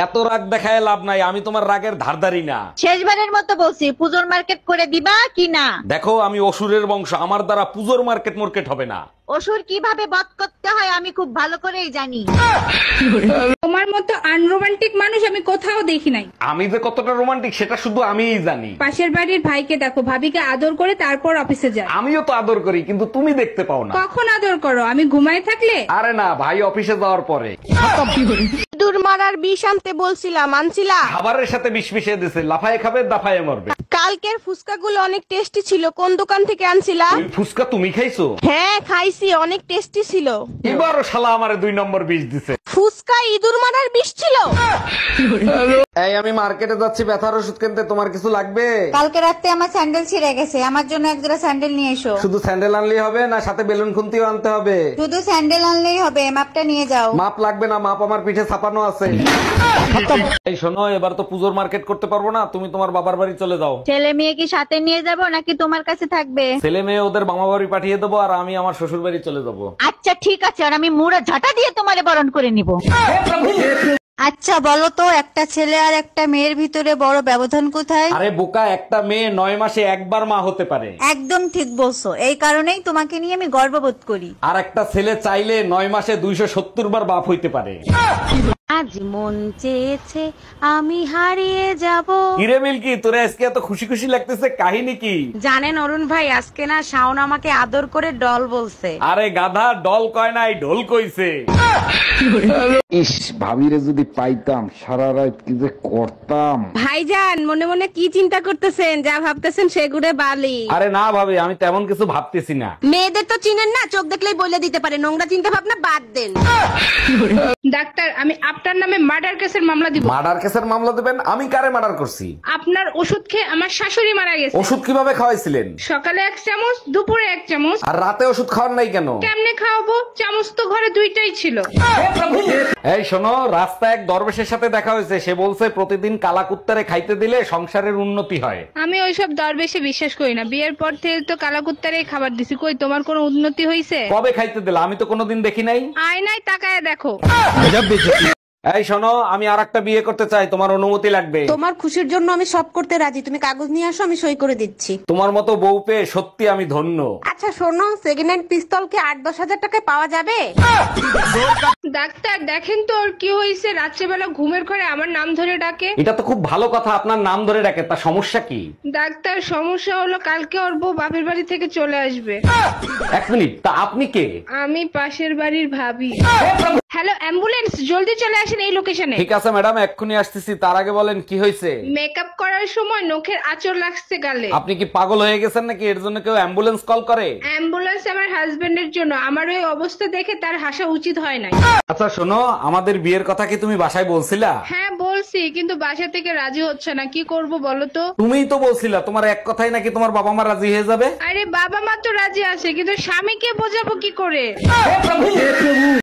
এত রাগ দেখায় লাভ নাই, আমি তোমার রাগের ধারধারি না। শেষবারের মতো বলছি, পুজোর মার্কেট করে দিবা কি না? দেখো আমি অসুরের বংশ, আমার দ্বারা পুজোর মার্কেট মার্কেট হবে না। অসুর কিভাবে বধ করতে হয় আমি খুব ভালো করেই জানি। তোমার মতো আনরোমান্টিক মানুষ আমি কোথাও দেখি নাই। আমি যে কতটা রোমান্টিক সেটা শুধু আমিই জানি। পাশের বাড়ির ভাইকে দেখো, ভাবিকে আদর করে তারপর অফিসে যায়। আমিও তো আদর করি, কিন্তু তুমি দেখতে পাও না। কখন আদর করো? আমি ঘুমায় থাকলে? আরে না, ভাই অফিসে যাওয়ার পরে। ইঁদুর মারার বিষ আনতে বলছিলাম, আনছিলা? খাবারের সাথে বিষ মিশিয়ে দিছে, লাফায়ে খাবে দাফায়ে মরবে। কালকের ফুচকাগুলো অনেক টেস্টি ছিল, কোন দোকান থেকে আনছিলা? ওই ফুসকা তুমি খাইছো? হ্যাঁ খাইছি, অনেক টেস্টি ছিল। এবারও শালা আমারে 2 নম্বর বিষ দিছে। ফুচকা ইঁদুর মারার বিষ ছিল? এই আমি মার্কেটে যাচ্ছি ব্যথার ওষুধ কিনতে, তোমার কিছু লাগবে? কালকে রাতে আমার স্যান্ডেল ছিঁড়ে গেছে, আমার জন্য এক জোড়া স্যান্ডেল নিয়ে এসো। শুধু স্যান্ডেল আনলেই হবে না, সাথে বেলুন খুন্তিও আনতে হবে? শুধু স্যান্ডেল আনলেই হবে, মাপটা নিয়ে যাও। মাপ লাগবে না, মাপ আমার পিঠে ছাপানো আছে। এই শোনো, এবার তো পুজোর মার্কেট করতে পারবো না, তুমি তোমার বাবার বাড়ি চলে যাও। ছেলে মেয়ে কি সাথে নিয়ে যাব নাকি তোমার কাছে থাকবে? ছেলে মেয়ে ওদের মামা বাড়ি পাঠিয়ে দেবো, আর আমি আমার শ্বশুর বাড়ি চলে যাবো। আচ্ছা ঠিক আছে, আর আমি মুড়া ঝাঁটা দিয়ে তোমারে বরণ করে নিব। আচ্ছা বলো তো, একটা ছেলে আর একটা মেয়ের ভিতরে বড় ব্যবধান কোথায়? আরে বোকা, একটা মেয়ে 9 মাসে একবার মা হতে পারে। একদম ঠিক বলছো, এই কারণেই তোমাকে নিয়ে আমি গর্ববোধ করি। আর একটা ছেলে চাইলে 9 মাসে 270 বার বাপ হইতে পারে। আজ মন চেয়েছে আমি হারিয়ে যাব। কিরে মিল্কি, তোরা আজকে এত খুশি খুশি লাগতেছে, কাহিনী কি? জানেন অরুণ ভাই, আজকে না শাওন আমাকে আদর করে ডল বলছে। আরে গাধা, ডল কয় নাই, ঢোল কইছে। ইস, ভাবিরে যদি পাইতাম, সারা রাত কি যে করতাম। ভাইজান মনে মনে কি চিন্তা করতেছেন? যা ভাবতেছেন সেগুড়ে বালি। আরে না ভাবি, আমি তেমন কিছু ভাবতেছি না। মেয়েদের তো চিনেন না, চোখ দেখলেই বলে দিতে পারে। নোংরা চিন্তা ভাবনা বাদ দেন। ডাক্তার, আমি আপনার নামে মার্ডার কেসের মামলা দিব। মার্ডার কেসের মামলা দেবেন? আমি কারে মার্ডার করছি? আপনার ওষুধ খেয়ে আমার শাশুড়ি মারা গেছে। ওষুধ কিভাবে খাওয়াইছিলেন? সকালে 1 চামচ, দুপুরে 1 চামচ। আর রাতে ওষুধ খাওয়ার নাই কেন? কেমনে খাওয়াবো? চামচ তো ঘরে 2টাই ছিল। এই শোনো, রাস্তায় এক দরবেশের সাথে দেখা হয়েছে, সে বলছে প্রতিদিন কালাকুত্তারে খাইতে দিলে সংসারের উন্নতি হয়। আমি ওইসব দরবেশে বিশ্বাস করি না। বিয়ের পর থেকে তো কালাকুত্তারেই খাবার দিছি, কই তোমার কোনো উন্নতি হয়েছে? কবে খাইতে দিলে? আমি তো কোনোদিন দেখি নাই। আয়নায় তাকায় দেখো। এই শোনো, আমি আরেকটা বিয়ে করতে চাই, তোমার অনুমতি লাগবে। তোমার খুশির জন্য আমি সব করতে রাজি। তুমি কাগজ নিয়ে আসো, আমি সই করে দিচ্ছি। তোমার মতো বউ পেয়ে সত্যি আমি ধন্য। আচ্ছা শোনো, সেকেন্ড হ্যান্ড পিস্তল কি 8-10 হাজার টাকায় পাওয়া যাবে? ডাক্তার দেখেন তো ওর কি হয়েছে, রাত্রেবেলা ঘুমের ঘরে আমার নাম ধরে ডাকে। এটা তো খুব ভালো কথা, আপনার নাম ধরে ডাকে, তা সমস্যা কি? ডাক্তার সমস্যা হলো কালকে ওর বউ বাপের বাড়ি থেকে চলে আসবে। 1 মিনিট, তা আপনি কে? আমি পাশের বাড়ির ভাবি। হ্যালো অ্যাম্বুলেন্স, জলদি চলে আসেন এই লোকেশনে। ঠিক আছে ম্যাডাম, এক্ষুনি আসতেছি। তার আগে বলেন কি হয়েছে? মেকআপ করার সময় নখের আঁচড় লাগছে গালে। আপনি কি পাগল হয়ে গেছেন নাকি? এর জন্য কেউ অ্যাম্বুলেন্স কল করে? অ্যাম্বুলেন্স আমার হাজবেন্ডের জন্য। আমার ওই অবস্থা দেখে তার হাসা উচিত হয় নাই। আচ্ছা শোনো, আমাদের বিয়ের কথা কি তুমি বাসায় বলছিলা? হ্যাঁ বলছি, কিন্তু বাসা থেকে রাজি হচ্ছে না। কি করব বলো তো? তুমিই তো বলছিলা তোমার এক কথাই নাকি তোমার বাবা মা রাজি হয়ে যাবে। আরে বাবা মা তো রাজি আছে, কিন্তু স্বামীকে বোঝাবো কি করে?